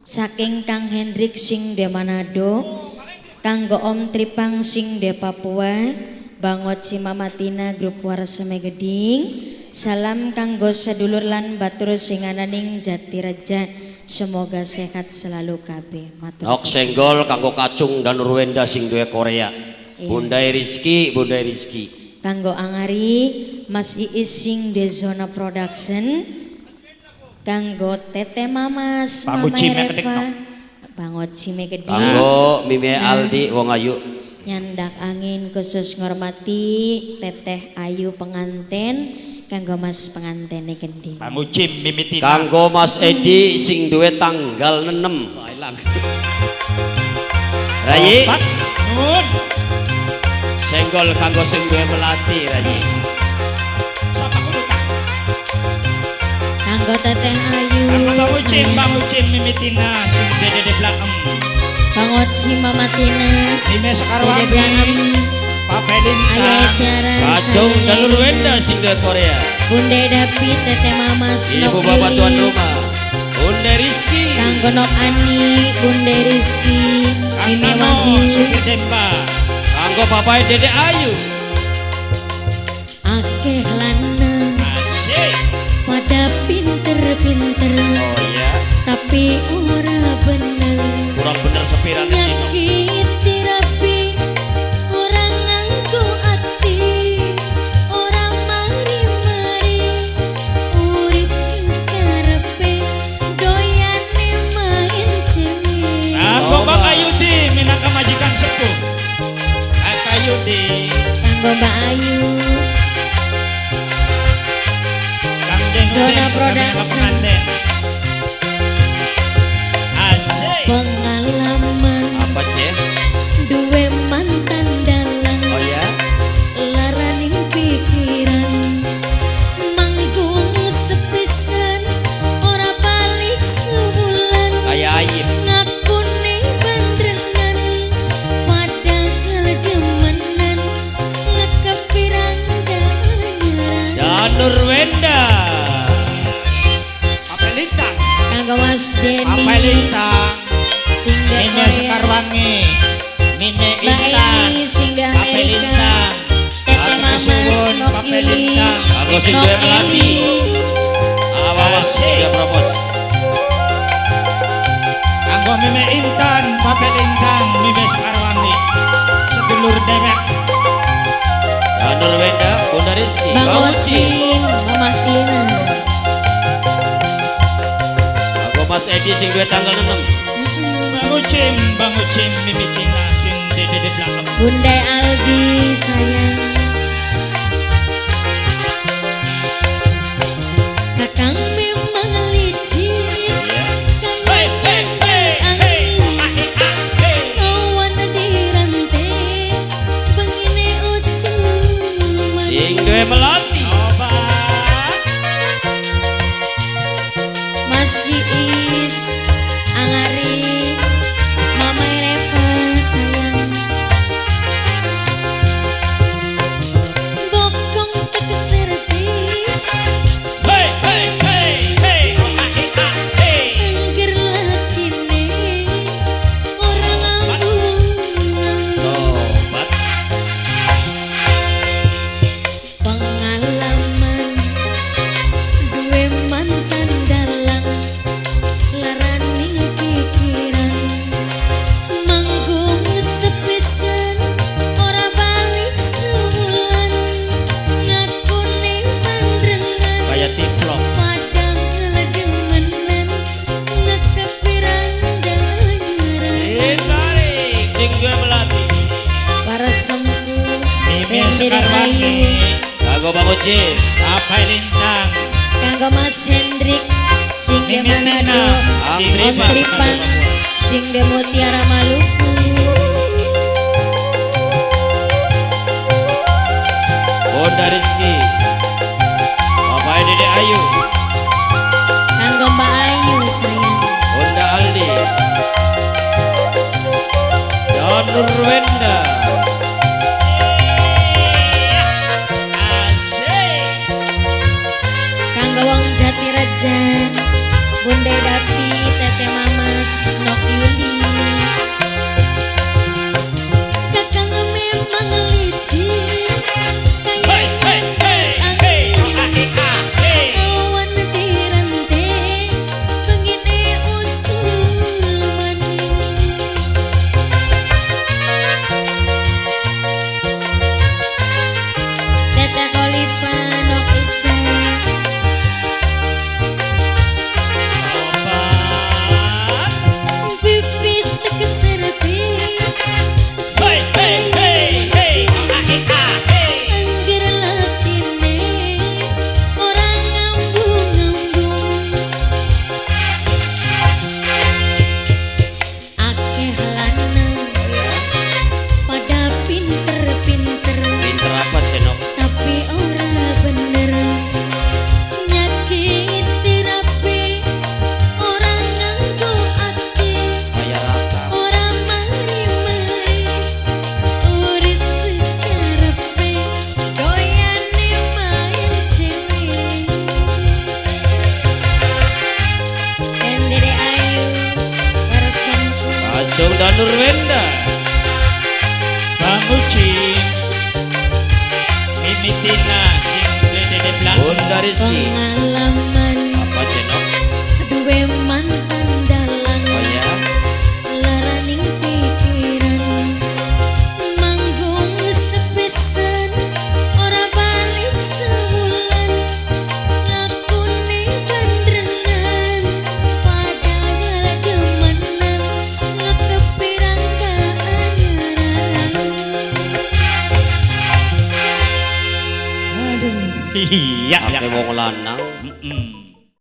saking Kang Hendrik sing de Manado, Kanggo Om Tripang sing de Papua, Bangot si Mamatina grup Waraseme Geding, salam kanggo sedulur lan batur sing ananing Jatiraja, semoga sehat selalu kabeh. Matur. Nok senggol kanggo Kacung dan Nurwenda sing duwe Korea. Iya. Bundai Rizki, Bundai Rizki. Kanggo Angari, Mas Iis sing de Zona Production. Kanggo Tete Mamas, Mama Reva, Bangot Cime Geding. Kanggo Mime Aldi wong ayu. Nyandak angin khusus ngormati Teteh Ayu penganten, kanggo Mas pengantene Geding. Pamucim mimitina. Kanggo Mas Edi sing duwe tanggal 6. Rayi. Nun. Senggol kanggo sing duwe melati Rayi. Sapa kudu tak? Kanggo Teteh Ayu, Pamucim mimitina sing dede belakang. Bangot si Mama Tina, Dime Dede Sekarwangi. Belangam, Papelinta. Ayah Tiara, Kacung dan Nurwenda sing duwe Korea. Bunda David, Teteh Mamas, Ibu Nok bapak tuan Yuli, rumah. Bunda Rizki. Kanggo Nok Ani, Bunda Rizky, Mime Angkano Wahyu, Suki Demba. Kanggo papai Dede Ayu. akeh lanang Asyik. pada pinter-pinter, Oh iya. tapi ora bener. Kurang bener sepiran di sini. Nyakiti rapi, orang nganggo ati, orang mari-mari, urip sing karepe, doyane main cewek. Kanggo Bang Ayudi minangka majikan sepuh. Kang Ayudi. Kanggo Mbak Ayu, Kang Deng Zona Deng, Production. pengantin. Asyik. pengalaman Apa sih? duwe mantan dalang, Oh ya. laraning pikiran, manggung sepisan, ora balik sebulan. Kayak ayam. Ngaku ning bandrengan, padahal demenan, ngekepirang danyaran. Dan Nurwenda. Papelintang. Kanggo Mas Denny, Papelintang. sing de Mine Korea, Sekarwangi. Mine Mbak Intan. Eni sing de Amerika, Papelintang. Tete Kanggo Mamas, Suwun, Nok Yuli, Papelintang. Kanggo sing Nok duwe melati. Eli, Awas dia propos. Kanggo Mime Intan, Papelintang, Mime Sekarwangi. Sedulur dewek. Dan Nurwenda, Bunda Rizki. Bang Kanggo Ocing, Mama Tina. Mas Edi sing duwe tanggal 6. Bang Ucim, mimitina sing dede di belakang. Bunda Aldi sayang, Kakang memang licin, Hey, hey, hey, hey, hey. kawan dirante, begini ucung. Sing duwe melati. Obat. Masih is Angari, Mama Reva sayang, bokong tak servis. Hey, hey, hey, hey. Hey. Angger lakine orang ambung. Tobat. Pengalaman duwe mantan dalang, laraning pikiran, manggung sepisan, ora balik sebulan, ngaku ning bandrengan, Kayak tiplok. padahal demenan, ngekepirang danyaran. Tarik sing duwe melati. Para sempuh Mime Bendera Sekarwangi. Ayu, Kanggo Bang Uci. Papelintang. kanggo Mas Hendrik sing de Mimitina. Manado, Om Tripang sing de Mutiara Maluku, Bunda Rizki. Papai Dede Ayu. kanggo Mbak Ayu sayang, Bunda Aldi. Dan Nurwenda. Asyik. kanggo Wong Jatiraja, Bunda Dapi, Tete Mamas, Sungda Nurwenda Bang Uci Mimitina sing Dede Blanco Bunda Rizky Pengalaman apa jenok duwe mantan dalang oh ya laraning pikiran manggung sepisan ora balik sebulan ngakune gandrengan padahal demenan ngekepirang keanyaran. Aduh iya Ake wong lanang Mm-mm.